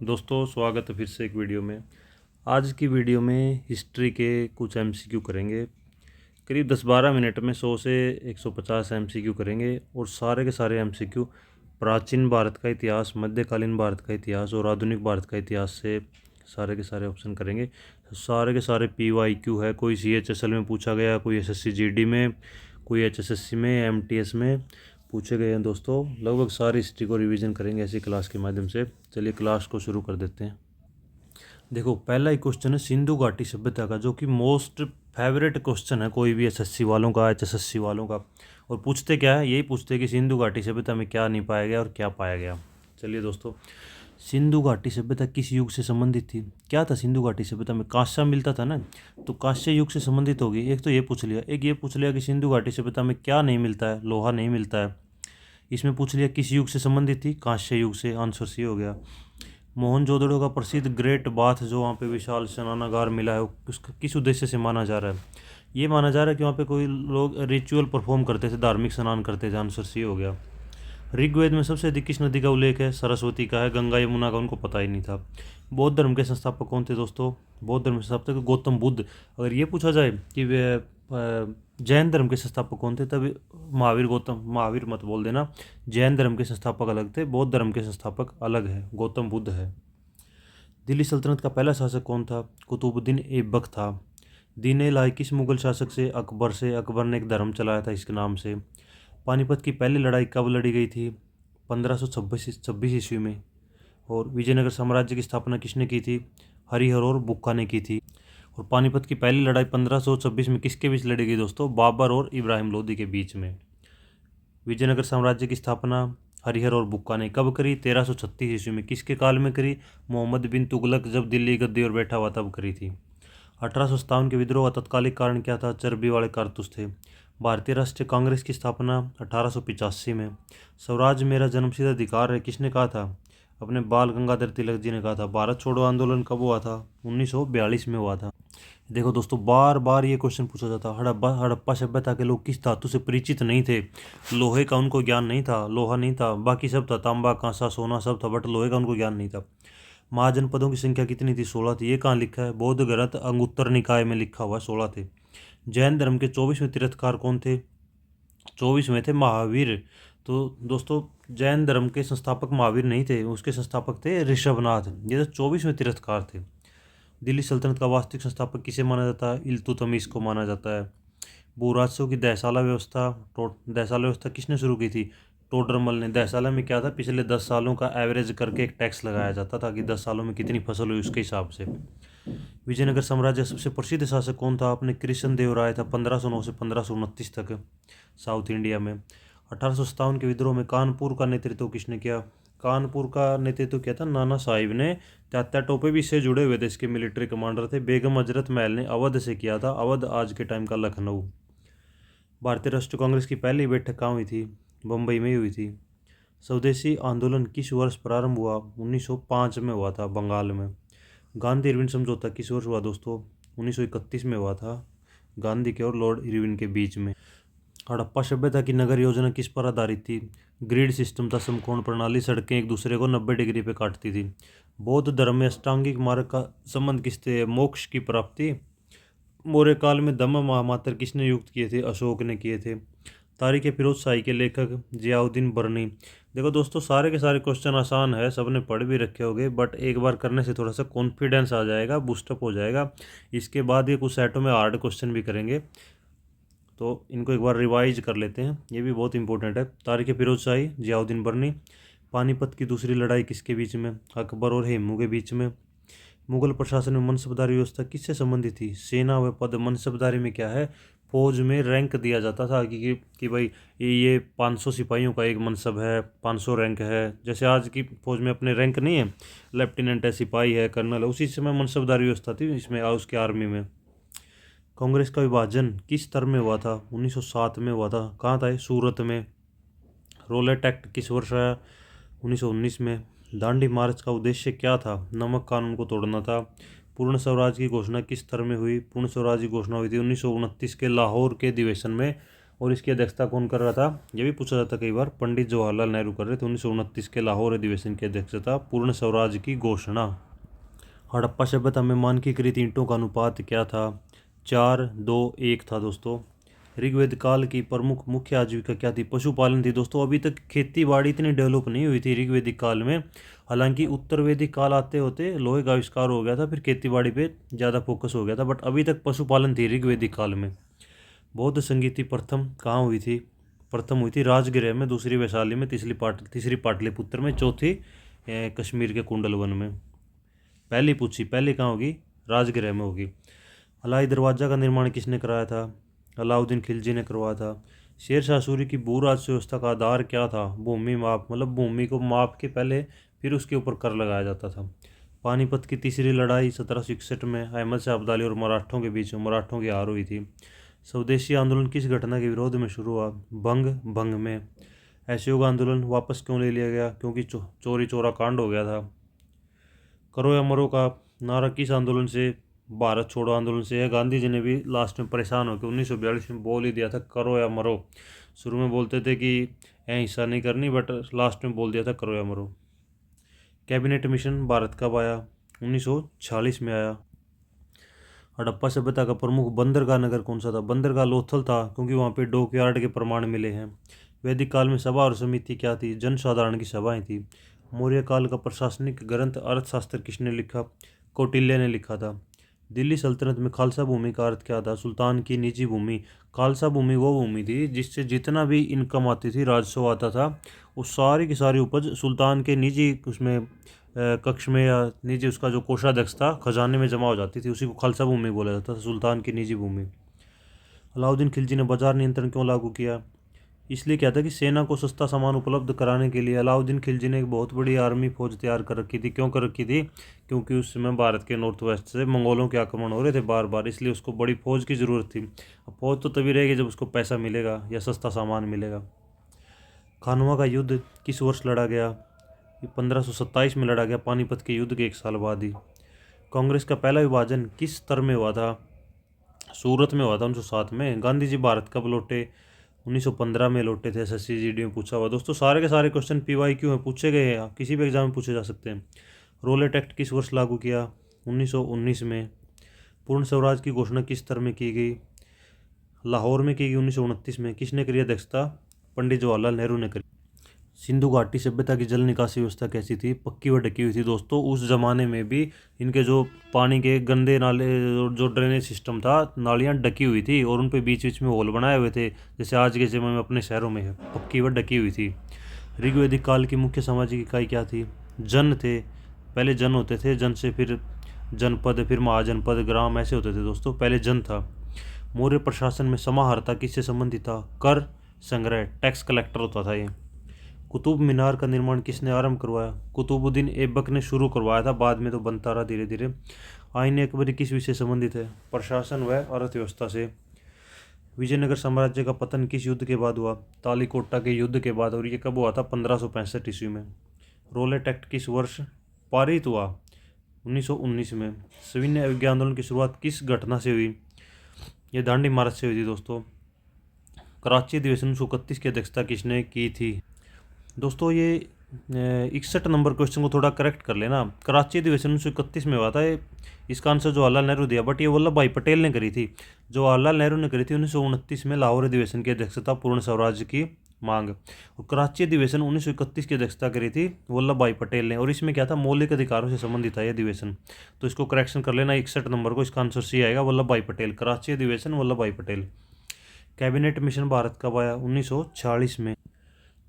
दोस्तों स्वागत है फिर से एक वीडियो में। आज की वीडियो में हिस्ट्री के कुछ एमसीक्यू करेंगे। करीब 10-12 मिनट में 100 से 150 एमसीक्यू करेंगे और सारे के सारे एमसीक्यू प्राचीन भारत का इतिहास, मध्यकालीन भारत का इतिहास और आधुनिक भारत का इतिहास से सारे के सारे ऑप्शन करेंगे। सारे के सारे PYQ है, कोई CHSL में पूछा गया, कोई SSC GD में, कोई HSSC में, MTS में पूछे गए हैं। दोस्तों लगभग सारी हिस्ट्री को रिवीजन करेंगे ऐसी क्लास के माध्यम से। चलिए क्लास को शुरू कर देते हैं। देखो पहला ही क्वेश्चन है सिंधु घाटी सभ्यता का, जो कि मोस्ट फेवरेट क्वेश्चन है कोई भी SSC वालों का, HSSC वालों का। और पूछते क्या है, यही पूछते कि सिंधु घाटी सभ्यता में क्या नहीं पाया गया और क्या पाया गया। चलिए दोस्तों, सिंधु घाटी सभ्यता किस युग से संबंधित थी? क्या था सिंधु घाटी सभ्यता में? कांस्य मिलता था ना, तो कांस्य युग से संबंधित होगी। एक तो ये पूछ लिया, एक ये पूछ लिया कि सिंधु घाटी सभ्यता में क्या नहीं मिलता है, लोहा नहीं मिलता है। इसमें पूछ लिया किस युग से संबंधित थी, कांस्य युग से। आंसर सी हो गया। मोहनजोदड़ो का प्रसिद्ध ग्रेट बाथ जो वहाँ पे विशाल स्नानागार मिला है, उसका किस उद्देश्य से माना जा रहा है? ये माना जा रहा है कि वहाँ पे कोई लोग रिचुअल परफॉर्म करते थे, धार्मिक स्नान करते थे। आंसर सी हो गया। ऋग्वेद में सबसे अधिक किस नदी का उल्लेख है? सरस्वती का है। गंगा यमुना का उनको पता ही नहीं था। बौद्ध धर्म के संस्थापक कौन थे दोस्तों? बौद्ध धर्म के संस्थापक गौतम बुद्ध। अगर ये पूछा जाए कि वे जैन धर्म के संस्थापक कौन थे, तब महावीर मत बोल देना। जैन धर्म के संस्थापक अलग थे, बौद्ध धर्म के संस्थापक अलग है, गौतम बुद्ध है। दिल्ली सल्तनत का पहला शासक कौन था? कुतुबुद्दीन ऐबक था। दीन लाई किस मुगल शासक से? अकबर से। अकबर ने एक धर्म चलाया था इसके नाम से। पानीपत की पहली लड़ाई कब लड़ी गई थी? 1526 ईस्वी में। और विजयनगर साम्राज्य की स्थापना किसने की थी? हरिहर और बुक्का ने की थी। और पानीपत की पहली लड़ाई 1526 में किसके बीच लड़ी गई दोस्तों? बाबर और इब्राहिम लोदी के बीच में। विजयनगर साम्राज्य की स्थापना हरिहर और बुक्का ने कब करी? 1336 ईस्वी में। किसके काल में करी? मोहम्मद बिन तुगलक जब दिल्ली गद्दी और बैठा हुआ तब करी थी। 1857 के विद्रोह का तत्कालिक कारण क्या था? चर्बी वाले कारतूस थे। भारतीय राष्ट्रीय कांग्रेस की स्थापना 1885 में। स्वराज मेरा जन्मसिद्ध अधिकार है किसने कहा था? अपने बाल गंगाधर तिलक जी ने कहा था। भारत छोड़ो आंदोलन कब हुआ था? 1942 में हुआ था। देखो दोस्तों, बार बार ये क्वेश्चन पूछा जाता। हड़प्पा सभ्यता के लोग किस धातु से परिचित नहीं थे? लोहे का उनको ज्ञान नहीं था। लोहा नहीं था, बाकी सब था, तांबा कांसा सोना सब था, बट लोहे का उनको ज्ञान नहीं था। महाजनपदों की संख्या कितनी थी? 16 थी। ये कहाँ लिखा है? बौद्ध ग्रंथ अंगुत्तर निकाय में लिखा हुआ 16 थे। जैन धर्म के 24वें तीर्थकार कौन थे? 24वें थे महावीर। तो दोस्तों, जैन धर्म के संस्थापक महावीर नहीं थे, उसके संस्थापक थे ऋषभनाथ। ये तो 24वें तीर्थकार थे। दिल्ली सल्तनत का वास्तविक संस्थापक किसे माना जाता है? इल्तुतमिश को माना जाता है। भूराजस्व की दहसाला व्यवस्था किसने शुरू की थी? टोडरमल ने। दहसाला में क्या था? पिछले 10 सालों का एवरेज करके एक टैक्स लगाया जाता था कि 10 सालों में कितनी फसल हुई उसके हिसाब से। विजयनगर साम्राज्य सबसे प्रसिद्ध शासक कौन था? अपने कृष्ण देव राय था, 1509 से 1529 तक साउथ इंडिया में। 1857 के विद्रोह में कानपुर का नेतृत्व किसने किया? कानपुर का नेतृत्व किया था नाना साहिब ने। तात्या टोपे भी इससे जुड़े हुए थे, इसके मिलिट्री कमांडर थे। बेगम हजरत महल ने अवध से किया था। अवध आज के टाइम का लखनऊ। भारतीय राष्ट्रीय कांग्रेस की पहली बैठक कहाँ हुई थी? बम्बई में हुई थी। स्वदेशी आंदोलन किस वर्ष प्रारंभ हुआ? 1905 में हुआ था, बंगाल में। गांधी इरविन समझौता किस वर्ष हुआ दोस्तों? 1931 में हुआ था, गांधी के और लॉर्ड इरविन के बीच में। हड़प्पा सभ्यता की नगर योजना किस पर आधारित थी? ग्रिड सिस्टम था, समकोण प्रणाली। सड़कें एक दूसरे को 90 डिग्री पे काटती थी। बौद्ध धर्म में अष्टांगिक मार्ग का संबंध किससे? मोक्ष की प्राप्ति। मौर्य काल में धम्म महामात्र किसने नियुक्त किए थे? अशोक ने किए थे। तारीख फिरोज शाही के लेखक जियाउद्दीन बर्नी। देखो दोस्तों, सारे के सारे क्वेश्चन आसान है, सबने पढ़ भी रखे होंगे, बट एक बार करने से थोड़ा सा कॉन्फिडेंस आ जाएगा, बूस्टअप हो जाएगा। इसके बाद ये कुछ सेटों में हार्ड क्वेश्चन भी करेंगे, तो इनको एक बार रिवाइज कर लेते हैं, ये भी बहुत इंपॉर्टेंट है। तारीख फिरोज शाही, जियाउद्दीन बर्नी। पानीपत की दूसरी लड़ाई किसके बीच में? अकबर और हेमू के बीच में। मुगल प्रशासन में मनसबदारी व्यवस्था किससे संबंधित थी? सेना व पद। मनसबदारी में क्या है? फौज में रैंक दिया जाता था कि भाई ये 500 सिपाहियों का एक मनसब है, 500 रैंक है। जैसे आज की फौज में अपने रैंक नहीं है, लेफ्टिनेंट है, सिपाही है, कर्नल है, उसी समय मनसबदारी व्यवस्था थी इसमें, उसके आर्मी में। कांग्रेस का विभाजन किस तरह में हुआ था? 1907 में हुआ था। कहाँ था? सूरत में। रोलेट एक्ट किस वर्ष आया? 1919 में। दांडी मार्च का उद्देश्य क्या था? नमक कानून को तोड़ना था। पूर्ण स्वराज की घोषणा किस तरह में हुई? पूर्ण स्वराज की घोषणा हुई थी 1929 के लाहौर के अधिवेशन में, और इसकी अध्यक्षता कौन कर रहा था, ये भी पूछा जाता कई बार। पंडित जवाहरलाल नेहरू कर रहे थे। 1929 के लाहौर अधिवेशन की अध्यक्षता। पूर्ण स्वराज की घोषणा। हड़प्पा सभ्यता में मानकीकृत ईंटों का अनुपात क्या था, 4:2:1 था दोस्तों। ऋग्वेद काल की प्रमुख मुख्य आजीविका क्या थी, पशुपालन थी दोस्तों। अभी तक खेती बाड़ी इतनी डेवलप नहीं हुई थी ऋग्वेदिक काल में। हालांकि उत्तर वैदिक काल आते होते लोहे का आविष्कार हो गया था, फिर खेती बाड़ी पे ज़्यादा फोकस हो गया था, बट अभी तक पशुपालन थी ऋग्वेदिक काल में। बौद्ध संगीत की प्रथम कहाँ हुई थी, प्रथम हुई थी राजगृह में, दूसरी वैशाली में, तीसरी पाटलिपुत्र में, चौथी कश्मीर के कुंडल वन में। पहली कहाँ होगी, राजगृह में होगी। अलाई दरवाज़ा का निर्माण किसने कराया था, अलाउद्दीन खिलजी ने करवाया था। शेरशाह सूरी की भू राजस्व व्यवस्था का आधार क्या था, भूमि माप, मतलब भूमि को माप के पहले फिर उसके ऊपर कर लगाया जाता था। पानीपत की तीसरी लड़ाई 1761 में अहमद शाह अब्दाली और मराठों के बीच मराठों की हार हुई थी। स्वदेशी आंदोलन किस घटना के विरोध में शुरू हुआ, भंग में। असहयोग आंदोलन वापस क्यों ले लिया गया, क्योंकि चोरी चोरा कांड हो गया था। करो या मरो का नारा किस आंदोलन से, भारत छोड़ो आंदोलन से है। गांधी जी ने भी लास्ट में परेशान होकर 1942 में बोल ही दिया था करो या मरो। शुरू में बोलते थे कि हिंसा नहीं करनी, बट लास्ट में बोल दिया था करो या मरो। कैबिनेट मिशन भारत कब आया, 1946 में आया। हड़प्पा सभ्यता का प्रमुख बंदरगाह नगर कौन सा था, बंदरगाह लोथल था, क्योंकि वहाँ पे डॉकयार्ड के प्रमाण मिले हैं। वैदिक काल में सभा और समिति क्या थी, जनसाधारण की सभाएं थी। मौर्य काल का प्रशासनिक ग्रंथ अर्थशास्त्र किसने लिखा, कौटिल्य ने लिखा था। दिल्ली सल्तनत में खालसा भूमि का अर्थ क्या था, सुल्तान की निजी भूमि। खालसा भूमि वो भूमि थी जिससे जितना भी इनकम आती थी, राजस्व आता था, वो सारी की सारी उपज सुल्तान के निजी उसमें कक्ष में या निजी उसका जो कोषाध्यक्ष था खजाने में जमा हो जाती थी, उसी को खालसा भूमि बोला जाता था, सुल्तान की निजी भूमि। अलाउद्दीन खिलजी ने बाजार नियंत्रण क्यों लागू किया, इसलिए क्या था कि सेना को सस्ता सामान उपलब्ध कराने के लिए अलाउद्दीन खिलजी ने एक बहुत बड़ी आर्मी फौज तैयार कर रखी थी। क्यों कर रखी थी, क्योंकि उस समय भारत के नॉर्थ वेस्ट से मंगोलों के आक्रमण हो रहे थे बार बार, इसलिए उसको बड़ी फौज की ज़रूरत थी। अब फौज तो तभी रहेगी जब उसको पैसा मिलेगा या सस्ता सामान मिलेगा। खानवा का युद्ध किस वर्ष लड़ा गया, 1527 में लड़ा गया, पानीपत के युद्ध के 1 साल बाद ही। कांग्रेस का पहला विभाजन किस स्तर में हुआ था, सूरत में हुआ था 1907 में। गांधी जी भारत कब लौटे, 1915 में लौटे थे। एसएससी जीडी में पूछा हुआ दोस्तों, सारे के सारे क्वेश्चन पीवाईक्यू में पूछे गए हैं, किसी भी एग्जाम में पूछे जा सकते हैं। रोलेट एक्ट किस वर्ष लागू किया, 1919 में। पूर्ण स्वराज की घोषणा किस स्तर में की गई, लाहौर में की गई 1929 में। किसने करी अध्यक्षता, पंडित जवाहरलाल नेहरू ने करी। सिंधु घाटी सभ्यता की जल निकासी व्यवस्था कैसी थी, पक्की व ढकी हुई थी दोस्तों। उस ज़माने में भी इनके जो पानी के गंदे नाले, जो ड्रेनेज सिस्टम था, नालियाँ ढकी हुई थी और उन पे बीच बीच में होल बनाए हुए थे, जैसे आज के समय में अपने शहरों में है, पक्की व ढकी हुई थी। ऋग्वेदिक काल की मुख्य सामाजिक इकाई क्या थी, जन थे। पहले जन होते थे, जन से फिर जनपद, फिर महाजनपद, ग्राम, ऐसे होते थे दोस्तों, पहले जन था। मौर्य प्रशासन में समाहर्ता किससे संबंधित था, कर संग्रह, टैक्स कलेक्टर होता था ये। कुतुब मीनार का निर्माण किसने आरंभ करवाया, कुतुबुद्दीन ऐबक ने शुरू करवाया था, बाद में तो बनता रहा धीरे धीरे। आईन अकबरी किस विषय से संबंधित है, प्रशासन व अर्थव्यवस्था से। विजयनगर साम्राज्य का पतन किस युद्ध के बाद हुआ, तालीकोटा के युद्ध के बाद, और ये कब हुआ था, 1565 ईस्वी में। रोलेट एक्ट किस वर्ष पारित हुआ, 1919 में। सविनय अवज्ञा आंदोलन की शुरुआत किस घटना से हुई, ये दांडी मार्च से हुई थी दोस्तों। कराची अधिवेशन 1931 की अध्यक्षता किसने की थी दोस्तों, ये 61 नंबर क्वेश्चन को थोड़ा करेक्ट कर लेना। कराची अधिवेशन 1931 में हुआ था, इसका आंसर जवाहरलाल नेहरू दिया, बट ये वल्लभ भाई पटेल ने करी थी। जवाहरलाल नेहरू ने करी थी 1929 में लाहौर अधिवेशन की अध्यक्षता, पूर्ण स्वराज की मांग। और कराची अधिवेशन 1931 की अध्यक्षता करी थी वल्लभ भाई पटेल ने, और इसमें क्या था, मौलिक अधिकारों से संबंधित था ये अधिवेशन। तो इसको करेक्शन कर लेना 61 नंबर को, इसका आंसर सी आएगा, वल्लभ भाई पटेल। कराची अधिवेशन वल्लभ भाई पटेल। कैबिनेट मिशन भारत कब आया, 1946 में।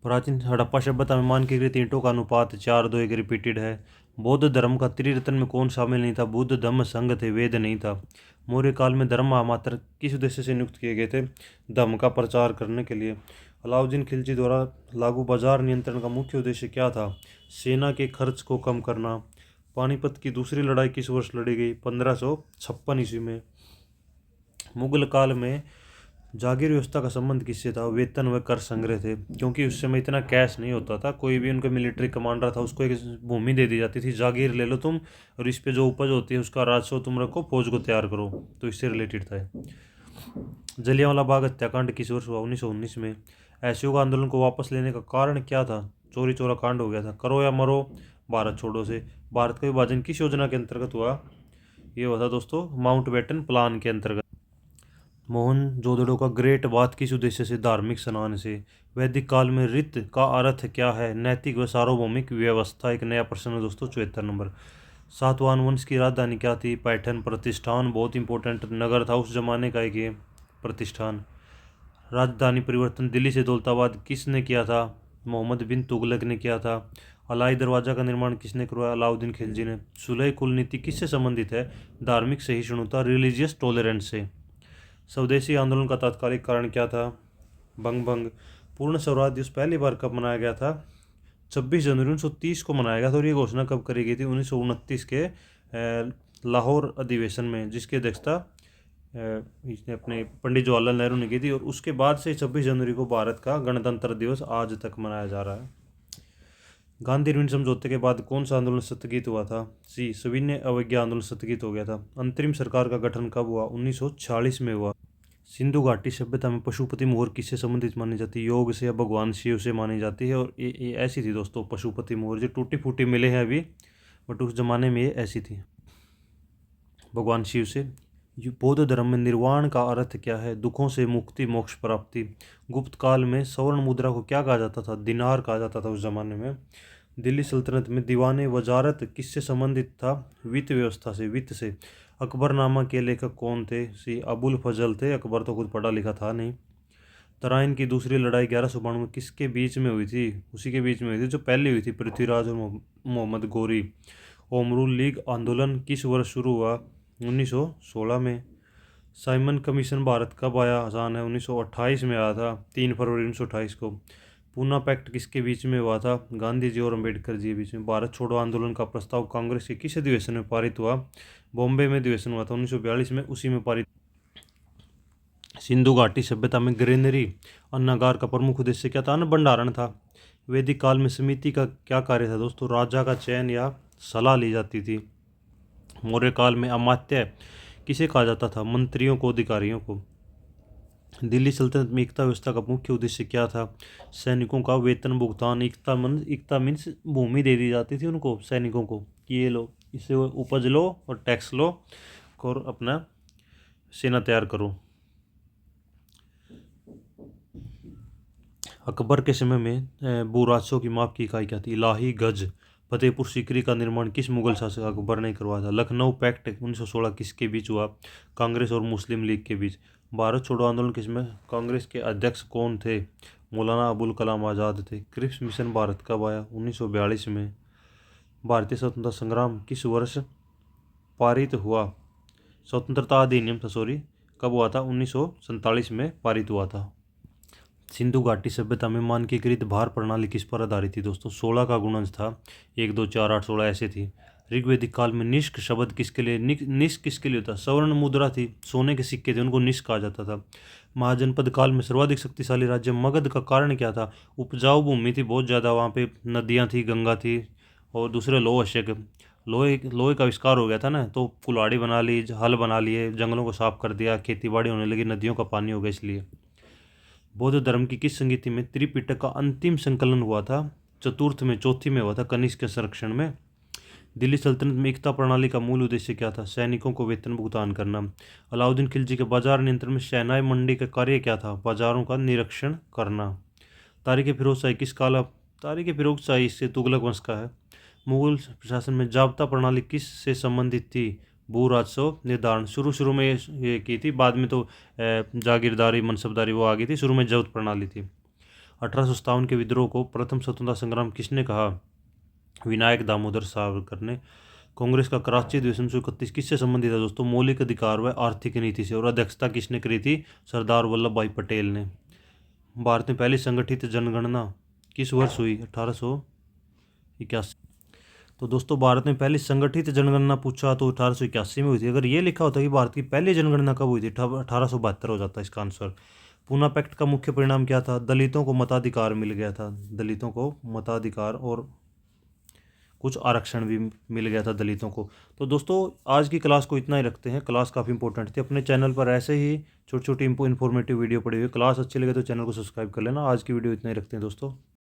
प्राचीन हड़प्पा सभ्यता में मानकीकृत ईंटों का अनुपात 4:2 रिपीटेड है। बौद्ध धर्म का त्रिरत्न में कौन शामिल नहीं था, बुद्ध, धम्म, संघ थे, वेद नहीं था। मौर्य काल में धर्म महामात्र किस उद्देश्य से नियुक्त किए गए थे, धर्म का प्रचार करने के लिए। अलाउद्दीन खिलजी द्वारा लागू बाजार नियंत्रण का मुख्य उद्देश्य क्या था, सेना के खर्च को कम करना। पानीपत की दूसरी लड़ाई किस वर्ष लड़ी गई, 1556 ईस्वी में। मुगल काल में जागीर व्यवस्था का संबंध किससे था, वेतन व कर संग्रह थे, क्योंकि उस समय इतना कैश नहीं होता था। कोई भी उनका मिलिट्री कमांडर था, उसको एक भूमि दे दी जाती थी, जागीर ले लो तुम, और इस पे जो उपज होती है उसका राजस्व तुम रखो, फौज को तैयार करो, तो इससे रिलेटेड था। जलियांवाला बाग हत्याकांड किस वर्ष हुआ? 1919 में। असहयोग आंदोलन को वापस लेने का कारण क्या था? चोरी चोरा कांड हो गया था। करो या मरो भारत छोड़ो से। भारत का विभाजन किस योजना के अंतर्गत हुआ? ये हुआ था दोस्तों माउंटबेटन प्लान के अंतर्गत। मोहनजोदड़ो का ग्रेट बात किस उद्देश्य से? धार्मिक स्नान से। वैदिक काल में ऋत का अर्थ क्या है? नैतिक व सार्वभौमिक व्यवस्था। एक नया प्रश्न है दोस्तों 74 नंबर। सातवाहन वंश की राजधानी क्या थी? पैठन। प्रतिष्ठान बहुत इंपॉर्टेंट नगर था उस जमाने का एक ये प्रतिष्ठान। राजधानी परिवर्तन दिल्ली से दौलताबाद किसने किया था? मोहम्मद बिन तुगलक ने किया था। अलाई दरवाजा का निर्माण किसने करवाया? अलाउद्दीन खिलजी ने। सुलह कुल नीति किससे संबंधित है? धार्मिक सहिष्णुता रिलीजियस टॉलरेंस से। स्वदेशी आंदोलन का तात्कालिक कारण क्या था? बंग भंग। पूर्ण स्वराज दिवस पहली बार कब मनाया गया था? 26 जनवरी 1930 को मनाया गया था। और ये घोषणा कब करी गई थी? 1929 के लाहौर अधिवेशन में, जिसकी अध्यक्षता इसने अपने पंडित जवाहरलाल नेहरू ने की थी। और उसके बाद से 26 जनवरी को भारत का गणतंत्र दिवस आज तक मनाया जा रहा है। गांधी इरविन समझौते के बाद कौन सा आंदोलन स्थगित हुआ था? सी सविनय अवज्ञा आंदोलन स्थगित हो गया था। अंतरिम सरकार का गठन कब हुआ? 1946 में हुआ। सिंधु घाटी सभ्यता में पशुपति मोहर किससे संबंधित मानी जाती है? योग से या भगवान शिव से मानी जाती है। और ये ऐसी थी दोस्तों पशुपति मोहर, जो टूटी फूटी मिले हैं अभी, बट उस जमाने में ये ऐसी थी, भगवान शिव से। बौद्ध धर्म में निर्वाण का अर्थ क्या है? दुखों से मुक्ति, मोक्ष प्राप्ति। गुप्त काल में स्वर्ण मुद्रा को क्या कहा जाता था? दिनार कहा जाता था उस जमाने में। दिल्ली सल्तनत में दीवाने वजारत किससे संबंधित था? वित्त व्यवस्था से, वित्त से। अकबरनामा के लेखक कौन थे? सी अबुल फजल थे। अकबर तो खुद पढ़ा लिखा था नहीं। तराइन की दूसरी लड़ाई 1192 में किसके बीच में हुई थी? उसी के बीच में हुई थी जो पहले हुई थी, पृथ्वीराज और Mohammad Ghori. Home rule league आंदोलन किस वर्ष शुरू हुआ? 1916 में। साइमन कमीशन भारत कब आया? आसान है, 1928 में आया था, 3 फरवरी 1928 को। पूना पैक्ट किसके बीच में हुआ था? गांधी जी और अम्बेडकर जी के बीच में। भारत छोड़ो आंदोलन का प्रस्ताव कांग्रेस के किस अधिवेशन में पारित हुआ? बॉम्बे में अधिवेशन हुआ था 1942 में, उसी में पारित। सिंधु घाटी सभ्यता में ग्रेनरी अन्नागार का प्रमुख उद्देश्य क्या था? अन्न भंडारण था। वैदिक काल में समिति का क्या कार्य था दोस्तों? राजा का चयन या सलाह ली जाती थी। मौर्य काल में अमात्य किसे कहा जाता था? मंत्रियों को, अधिकारियों को। दिल्ली सल्तनत में एकता व्यवस्था का मुख्य उद्देश्य क्या था? सैनिकों का वेतन भुगतान। एकता मीन्स भूमि दे दी जाती थी उनको, सैनिकों को, कि ये लो, इससे उपज लो और टैक्स लो और अपना सेना तैयार करो। अकबर के समय में भूराजस्व की माप की इकाई क्या थी? इलाही गज। फतेहपुर सीकरी का निर्माण किस मुगल शासक अकबर ने करवाया था? लखनऊ पैक्ट 1916 किसके बीच हुआ? कांग्रेस और मुस्लिम लीग के बीच। भारत छोड़ो आंदोलन किसमें? कांग्रेस के अध्यक्ष कौन थे? मौलाना अबुल कलाम आज़ाद थे। क्रिप्स मिशन भारत कब आया? 1942 में। भारतीय स्वतंत्रता संग्राम किस वर्ष पारित हुआ? स्वतंत्रता अधिनियम था, सॉरी, कब हुआ था? 1947 में पारित हुआ था। सिंधु घाटी सभ्यता में मानकीकृत भार प्रणाली किस पर आधारित थी दोस्तों? 16 का गुणज था, 1 2 4 8 16 ऐसे थी। ऋग्वेदिक काल में निष्क शब्द किसके लिए? निष्क किसके लिए था? स्वर्ण मुद्रा थी, सोने के सिक्के थे, उनको निष्क कहा जाता था। महाजनपद काल में सर्वाधिक शक्तिशाली राज्य मगध का कारण क्या था? उपजाऊ भूमि थी बहुत ज़्यादा, वहाँ पे नदियाँ थी, गंगा थी, और दूसरे लोह अवश्यक, लोहे का आविष्कार हो गया था ना, तो कुल्हाड़ी बना ली, हल बना लिए, जंगलों को साफ कर दिया, खेती बाड़ी होने लगी, नदियों का पानी हो गया। इसलिए बौद्ध धर्म की किस संगीति में त्रिपिटक का अंतिम संकलन हुआ था? चतुर्थ में, चौथी में हुआ था, कनिष्क के संरक्षण में। दिल्ली सल्तनत में एकता प्रणाली का मूल उद्देश्य क्या था? सैनिकों को वेतन भुगतान करना। अलाउद्दीन खिलजी के बाजार नियंत्रण में शहनाई मंडी का कार्य क्या था? बाजारों का निरीक्षण करना। तारीख फिरोज शाही किस काल? तारीख फिरोज शाही से तुगलक वंश का है। मुगल प्रशासन में जाब्ता प्रणाली किस से संबंधित थी? भू राजस्व निर्धारण। शुरू में ये की थी, बाद में तो जागीरदारी, मनसबदारी वो आ गई थी, शुरू में जब्त प्रणाली थी। 1857 के विद्रोह को प्रथम स्वतंत्रता संग्राम किसने कहा? विनायक दामोदर सावरकर ने। कांग्रेस का कराची अधिवेशन 1931 किससे संबंधित है दोस्तों? मौलिक अधिकार व आर्थिक नीति से। और अध्यक्षता किसने करी थी? सरदार वल्लभ भाई पटेल ने। भारत में पहली संगठित जनगणना किस वर्ष हुई? 1881। तो दोस्तों भारत में पहली संगठित जनगणना पूछा तो 1881 में हुई थी। अगर ये लिखा होता कि भारत की पहली जनगणना कब हुई थी, 1872 हो जाता इसका आंसर। पूना पैक्ट का मुख्य परिणाम क्या था? दलितों को मताधिकार मिल गया था, दलितों को मताधिकार। और कुछ आरक्षण भी मिल गया था दलितों को। तो दोस्तों आज की क्लास को इतना ही रखते हैं, क्लास काफ़ी इंपॉर्टेंट थी। अपने चैनल पर ऐसे ही छोटी छोटी इन्फॉर्मेटिव वीडियो पड़ी हुई है, क्लास अच्छी लगे तो चैनल को सब्सक्राइब कर लेना। आज की वीडियो इतना ही रखते हैं दोस्तों।